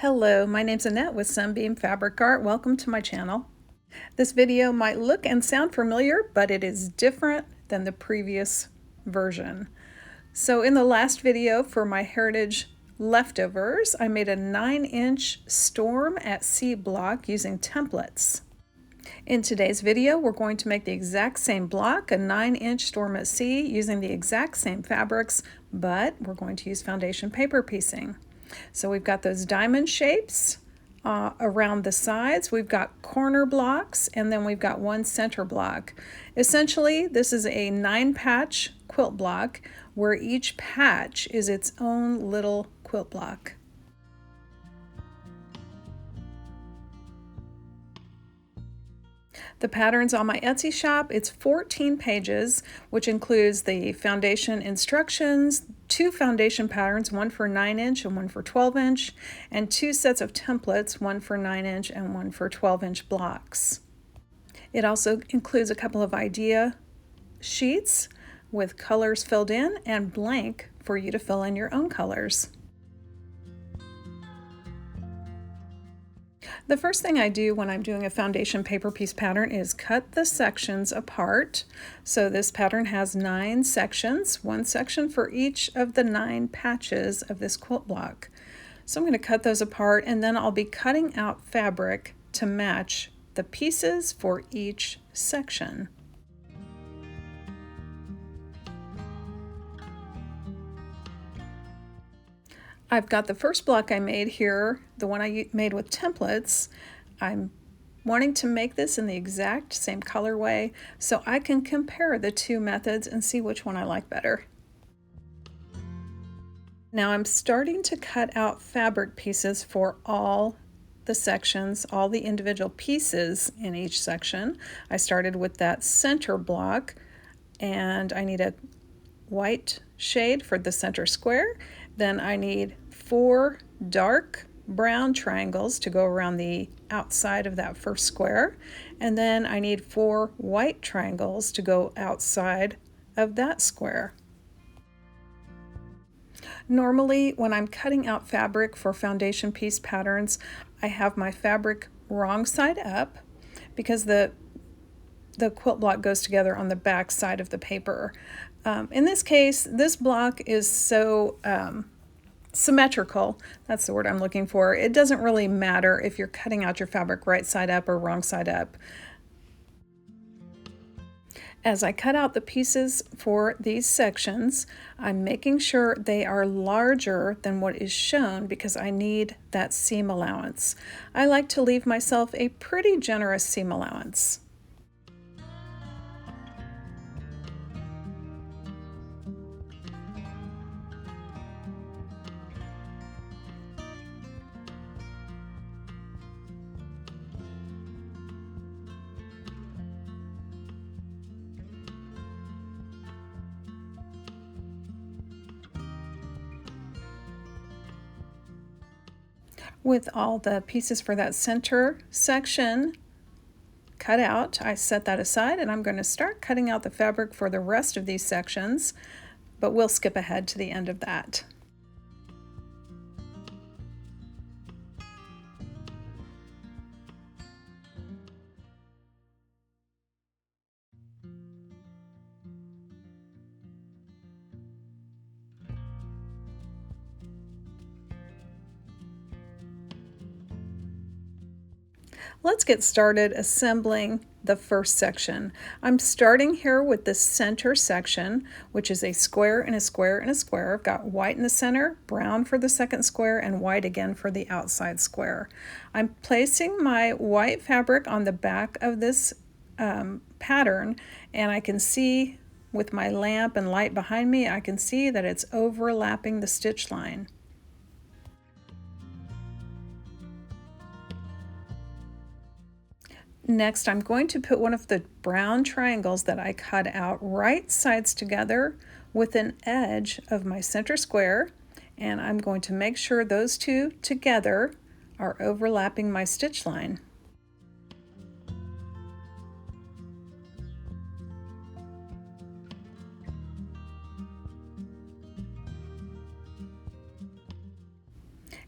Hello, my name's Annette with Sunbeam Fabric Art. Welcome to my channel. This video might look and sound familiar, but it is different than the previous version. So in the last video for my Heritage Leftovers, I made a 9-inch Storm at Sea block using templates. In today's video, we're going to make the exact same block, a 9-inch Storm at Sea, using the exact same fabrics, but we're going to use foundation paper piecing. So we've got those diamond shapes around the sides, we've got corner blocks, and then we've got one center block. Essentially, this is a 9-patch quilt block where each patch is its own little quilt block. The pattern's on my Etsy shop. It's 14 pages, which includes the foundation instructions, 2 foundation patterns, one for 9-inch and one for 12-inch, and 2 sets of templates, one for 9-inch and one for 12-inch blocks. It also includes a couple of idea sheets with colors filled in and blank for you to fill in your own colors. The first thing I do when I'm doing a foundation paper piece pattern is cut the sections apart. So this pattern has 9 sections, 1 section for each of the 9 patches of this quilt block. So I'm going to cut those apart, and then I'll be cutting out fabric to match the pieces for each section. I've got the first block I made here, the one I made with templates. I'm wanting to make this in the exact same colorway so I can compare the 2 methods and see which one I like better. Now I'm starting to cut out fabric pieces for all the sections, all the individual pieces in each section. I started with that center block, and I need a white shade for the center square. Then I need 4 dark brown triangles to go around the outside of that first square, and then I need 4 white triangles to go outside of that square. Normally, when I'm cutting out fabric for foundation piece patterns, I have my fabric wrong side up because the quilt block goes together on the back side of the paper. In this case, this block is so symmetrical, that's the word I'm looking for. It doesn't really matter if you're cutting out your fabric right side up or wrong side up. As I cut out the pieces for these sections, I'm making sure they are larger than what is shown because I need that seam allowance. I like to leave myself a pretty generous seam allowance. With all the pieces for that center section cut out, I set that aside, and I'm going to start cutting out the fabric for the rest of these sections, but we'll skip ahead to the end of that. Let's get started assembling the first section. I'm starting here with the center section, which is a square and a square and a square. I've got white in the center, brown for the second square, and white again for the outside square. I'm placing my white fabric on the back of this pattern, and I can see with my lamp and light behind me, I can see that it's overlapping the stitch line. Next, I'm going to put one of the brown triangles that I cut out right sides together with an edge of my center square, and I'm going to make sure those 2 together are overlapping my stitch line.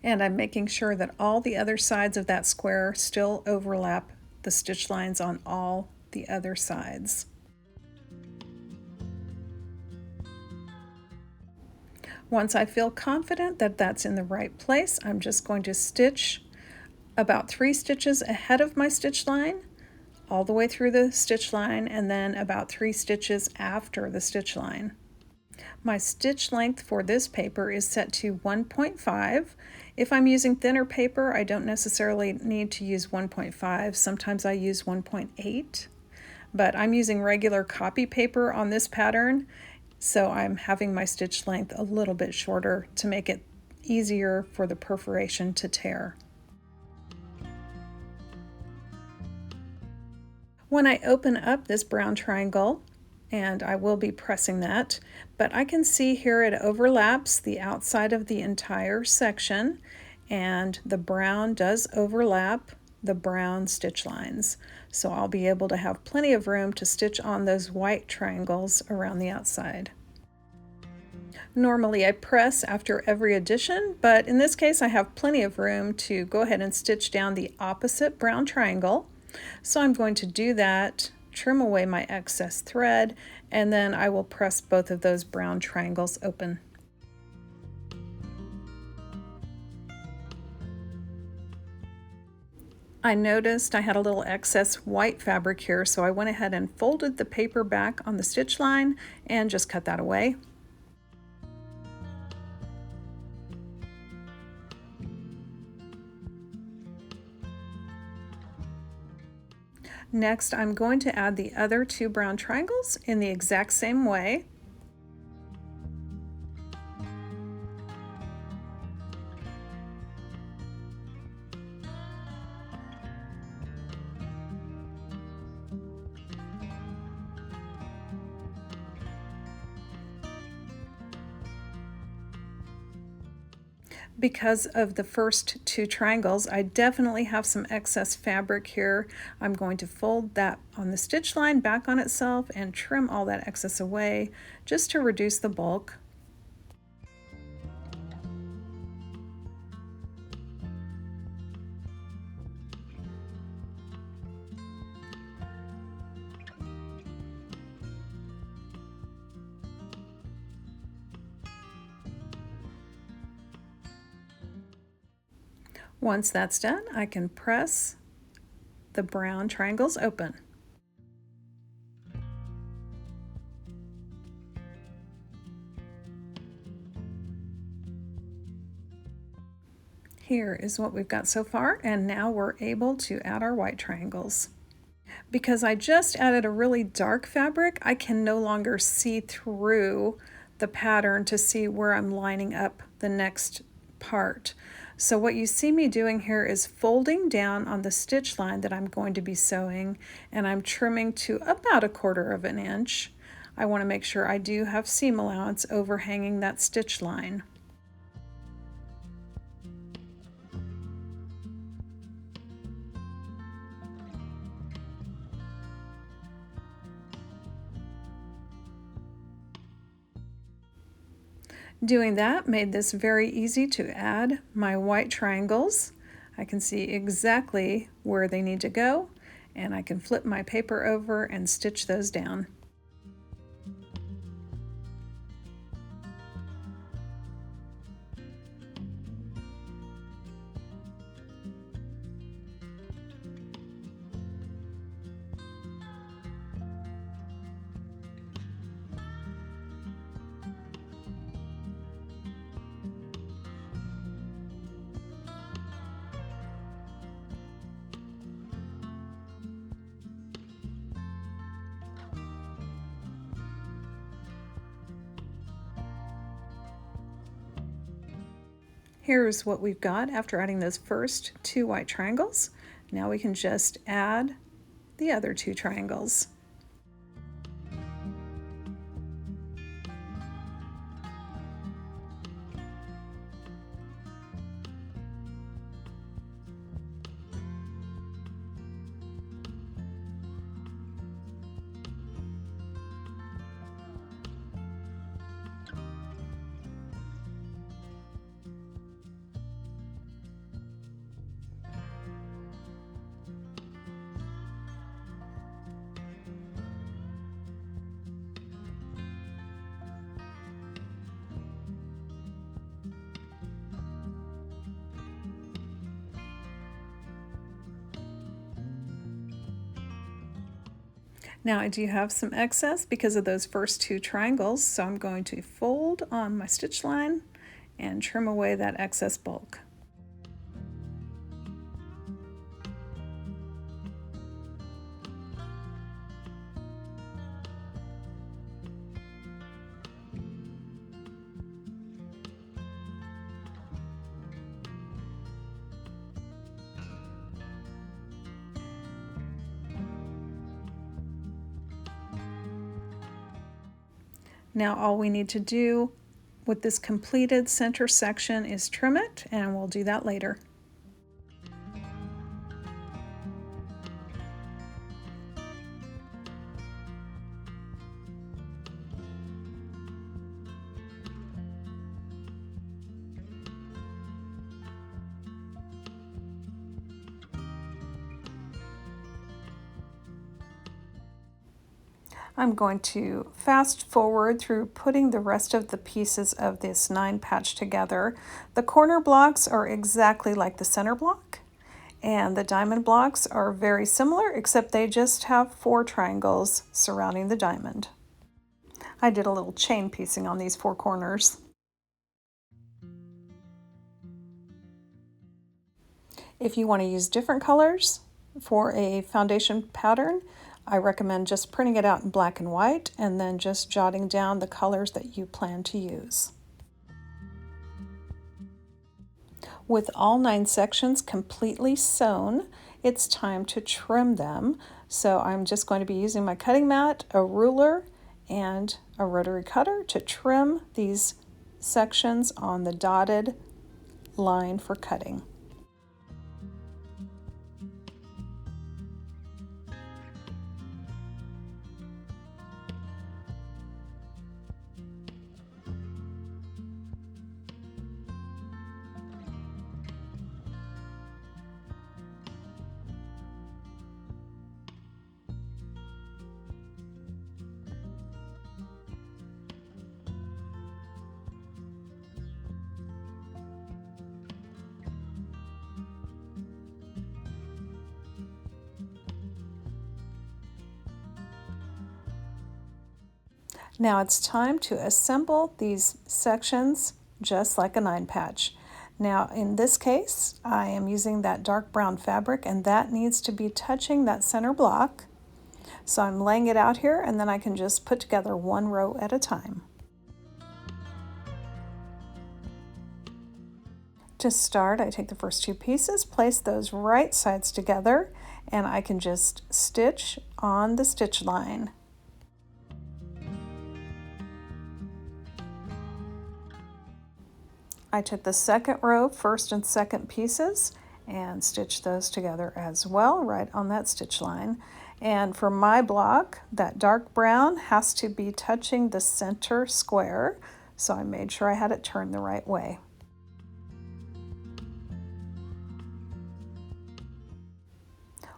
And I'm making sure that all the other sides of that square still overlap the stitch lines on all the other sides. Once I feel confident that that's in the right place, I'm just going to stitch about 3 stitches ahead of my stitch line, all the way through the stitch line, and then about 3 stitches after the stitch line. My stitch length for this paper is set to 1.5. If I'm using thinner paper, I don't necessarily need to use 1.5. Sometimes I use 1.8, but I'm using regular copy paper on this pattern, so I'm having my stitch length a little bit shorter to make it easier for the perforation to tear. When I open up this brown triangle, and I will be pressing that, but I can see here it overlaps the outside of the entire section, and the brown does overlap the brown stitch lines. So I'll be able to have plenty of room to stitch on those white triangles around the outside. Normally I press after every addition, but in this case I have plenty of room to go ahead and stitch down the opposite brown triangle. So I'm going to do that, trim away my excess thread, and then I will press both of those brown triangles open. I noticed I had a little excess white fabric here, so I went ahead and folded the paper back on the stitch line and just cut that away. Next, I'm going to add the other 2 brown triangles in the exact same way. Because of the first 2 triangles, I definitely have some excess fabric here. I'm going to fold that on the stitch line back on itself and trim all that excess away just to reduce the bulk. Once that's done, I can press the brown triangles open. Here is what we've got so far, and now we're able to add our white triangles. Because I just added a really dark fabric, I can no longer see through the pattern to see where I'm lining up the next part. So what you see me doing here is folding down on the stitch line that I'm going to be sewing, and I'm trimming to about 1/4 of an inch. I want to make sure I do have seam allowance overhanging that stitch line. Doing that made this very easy to add my white triangles. I can see exactly where they need to go, and I can flip my paper over and stitch those down. Here's what we've got after adding those first 2 white triangles. Now we can just add the other 2 triangles. Now I do have some excess because of those first two triangles, so I'm going to fold on my stitch line and trim away that excess bulk. Now all we need to do with this completed center section is trim it, and we'll do that later. I'm going to fast forward through putting the rest of the pieces of this 9 patch together. The corner blocks are exactly like the center block, and the diamond blocks are very similar, except they just have 4 triangles surrounding the diamond. I did a little chain piecing on these 4 corners. If you want to use different colors for a foundation pattern, I recommend just printing it out in black and white and then just jotting down the colors that you plan to use. With all 9 sections completely sewn, it's time to trim them. So I'm just going to be using my cutting mat, a ruler, and a rotary cutter to trim these sections on the dotted line for cutting. Now it's time to assemble these sections just like a 9 patch. Now in this case, I am using that dark brown fabric, and that needs to be touching that center block. So I'm laying it out here, and then I can just put together one row at a time. To start, I take the first 2 pieces, place those right sides together, and I can just stitch on the stitch line. I took the second row, first and second pieces, and stitched those together as well, right on that stitch line. And for my block, that dark brown has to be touching the center square, so I made sure I had it turned the right way.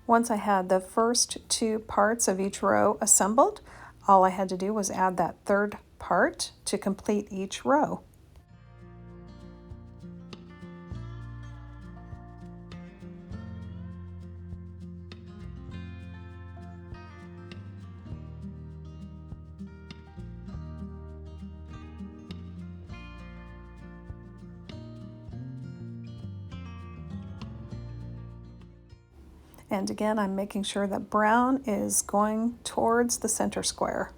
Once I had the first 2 parts of each row assembled, all I had to do was add that third part to complete each row. And again, I'm making sure that brown is going towards the center square.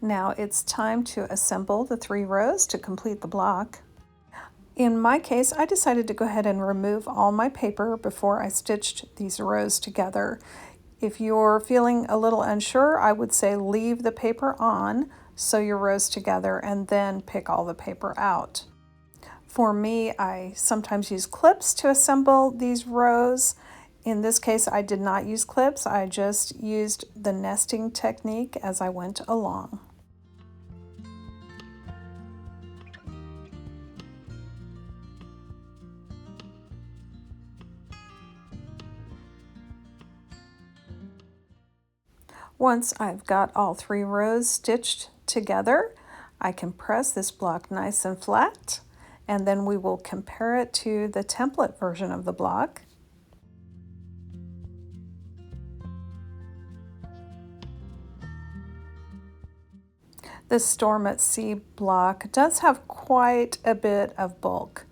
Now it's time to assemble the 3 rows to complete the block. In my case, I decided to go ahead and remove all my paper before I stitched these rows together. If you're feeling a little unsure, I would say leave the paper on, sew your rows together, and then pick all the paper out. For me, I sometimes use clips to assemble these rows. In this case, I did not use clips. I just used the nesting technique as I went along. Once I've got all 3 rows stitched together, I can press this block nice and flat, and then we will compare it to the template version of the block. This Storm at Sea block does have quite a bit of bulk.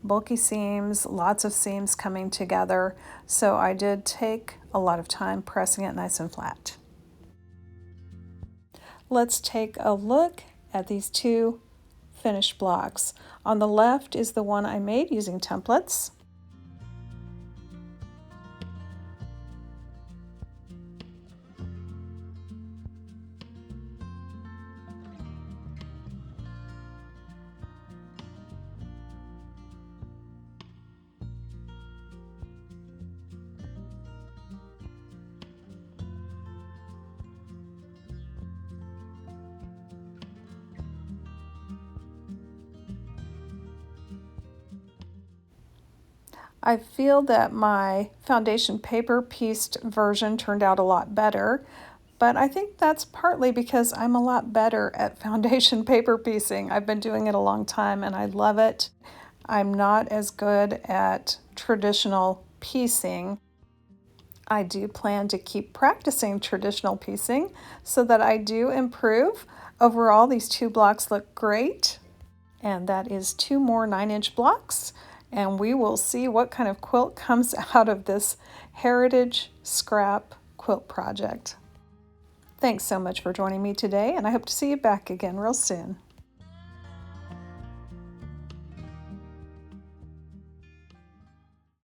Bulky seams, lots of seams coming together, so I did take a lot of time pressing it nice and flat. Let's take a look at these 2 finished blocks. On the left is the one I made using templates. I feel that my foundation paper pieced version turned out a lot better, but I think that's partly because I'm a lot better at foundation paper piecing. I've been doing it a long time and I love it. I'm not as good at traditional piecing. I do plan to keep practicing traditional piecing so that I do improve. Overall, these 2 blocks look great. And that is 2 more 9-inch blocks. And we will see what kind of quilt comes out of this heritage scrap quilt project. Thanks so much for joining me today, and I hope to see you back again real soon.